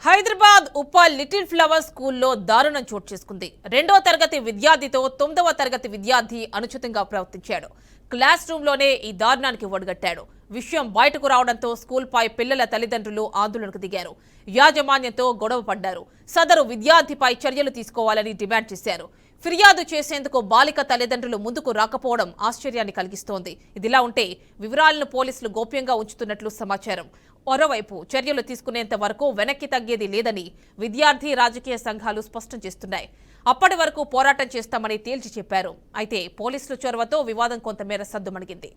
Hyderabad Uppal little flower స్కూల్లో దారుణం చోటు చేసుకుంది. 2వ తరగతి విద్యార్థితో 9వ తరగతి విద్యార్థి అనుచితంగా ప్రవర్తించాడు. క్లాస్ రూమ్లోనే ఈ దారుణానికి ఒడిగట్టాడు. విషయం బయటకు రావడంతో స్కూల్పై పిల్లల తల్లిదండ్రులు ఆందోళనకు దిగారు. యాజమాన్యంతో గొడవ పడ్డారు. సదరు విద్యార్థిపై చర్యలు తీసుకోవాలని డిమాండ్ చేశారు. ఫిర్యాదు చేసేందుకు బాలిక తల్లిదండ్రులు ముందుకు రాకపోవడం ఆశ్చర్యాన్ని కలిగిస్తోంది. ఇదిలా ఉంటే వివరాలను పోలీసులు గోప్యంగా ఉంచుతున్నట్లు సమాచారం. మరోవైపు చర్యలు తీసుకునేంత వరకు వెనక్కి తగ్గేది లేదని విద్యార్థి రాజకీయ సంఘాలు స్పష్టం చేస్తున్నాయి. అప్పటి వరకు పోరాటం చేస్తామని తేల్చి చెప్పారు. అయితే పోలీసుల చొరవతో వివాదం కొంతమేర సద్దుమణిగింది.